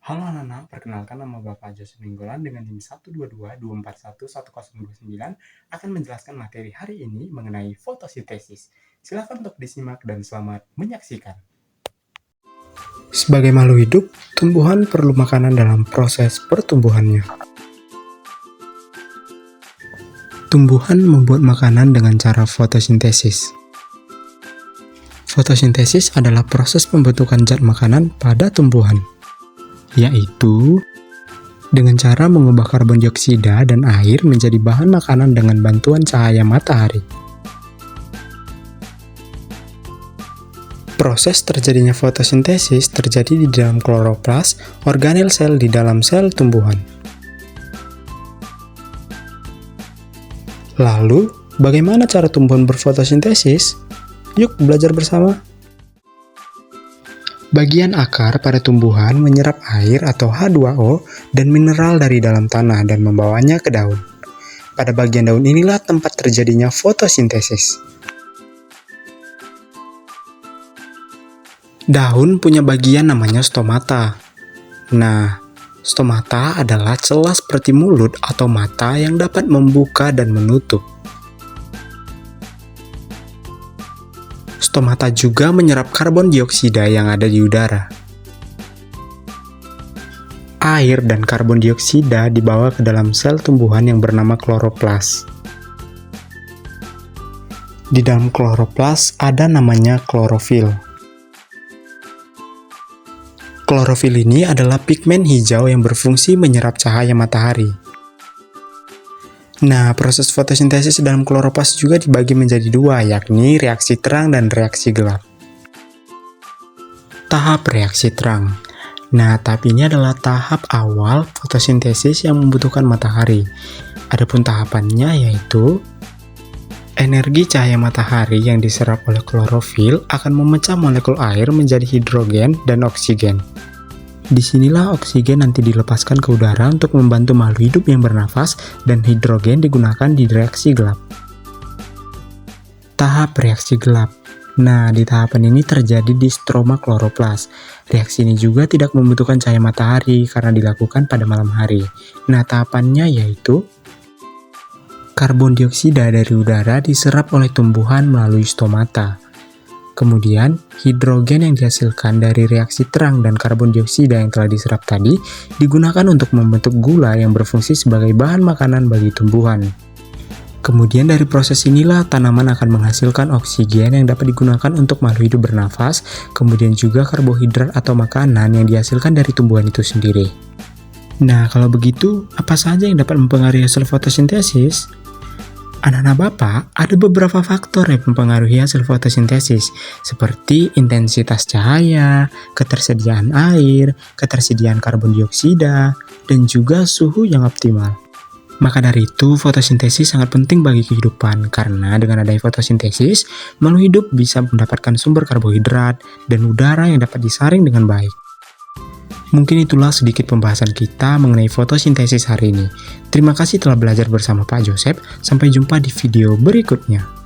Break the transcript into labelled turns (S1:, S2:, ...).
S1: Halo anak-anak, perkenalkan nama Bapak Joseph Ninggolan dengan NIM 12224110029 akan menjelaskan materi hari ini mengenai fotosintesis. Silakan untuk disimak dan selamat menyaksikan. Sebagai makhluk hidup, tumbuhan perlu makanan dalam proses pertumbuhannya. Tumbuhan membuat makanan dengan cara fotosintesis. Fotosintesis adalah proses pembentukan zat makanan pada tumbuhan, yaitu dengan cara mengubah karbon dioksida dan air menjadi bahan makanan dengan bantuan cahaya matahari. Proses terjadinya fotosintesis terjadi di dalam kloroplas, organel sel di dalam sel tumbuhan. Lalu, bagaimana cara tumbuhan berfotosintesis? Yuk belajar bersama. Bagian akar pada tumbuhan menyerap air atau H2O dan mineral dari dalam tanah dan membawanya ke daun. Pada bagian daun inilah tempat terjadinya fotosintesis. Daun punya bagian namanya stomata. Nah, stomata adalah celah seperti mulut atau mata yang dapat membuka dan menutup. Stomata juga menyerap karbon dioksida yang ada di udara. Air dan karbon dioksida dibawa ke dalam sel tumbuhan yang bernama kloroplas. Di dalam kloroplas ada namanya klorofil. Klorofil ini adalah pigmen hijau yang berfungsi menyerap cahaya matahari. Nah, proses fotosintesis dalam kloroplas juga dibagi menjadi dua, yakni reaksi terang dan reaksi gelap. Tahap reaksi terang. Nah, tahap ini adalah tahap awal fotosintesis yang membutuhkan matahari. Adapun tahapannya yaitu energi cahaya matahari yang diserap oleh klorofil akan memecah molekul air menjadi hidrogen dan oksigen. Disinilah oksigen nanti dilepaskan ke udara untuk membantu makhluk hidup yang bernafas dan hidrogen digunakan di reaksi gelap. Tahap reaksi gelap. Nah, di tahapan ini terjadi di stroma kloroplas. Reaksi ini juga tidak membutuhkan cahaya matahari karena dilakukan pada malam hari. Nah, tahapannya yaitu karbon dioksida dari udara diserap oleh tumbuhan melalui stomata. Kemudian, hidrogen yang dihasilkan dari reaksi terang dan karbon dioksida yang telah diserap tadi digunakan untuk membentuk gula yang berfungsi sebagai bahan makanan bagi tumbuhan. Kemudian dari proses inilah tanaman akan menghasilkan oksigen yang dapat digunakan untuk makhluk hidup bernafas, kemudian juga karbohidrat atau makanan yang dihasilkan dari tumbuhan itu sendiri. Nah, kalau begitu, apa saja yang dapat mempengaruhi hasil fotosintesis? Anak-anak Bapak, ada beberapa faktor yang mempengaruhi hasil fotosintesis, seperti intensitas cahaya, ketersediaan air, ketersediaan karbon dioksida, dan juga suhu yang optimal. Maka dari itu, fotosintesis sangat penting bagi kehidupan, karena dengan adanya fotosintesis, makhluk hidup bisa mendapatkan sumber karbohidrat dan udara yang dapat disaring dengan baik. Mungkin itulah sedikit pembahasan kita mengenai fotosintesis hari ini. Terima kasih telah belajar bersama Pak Joseph. Sampai jumpa di video berikutnya.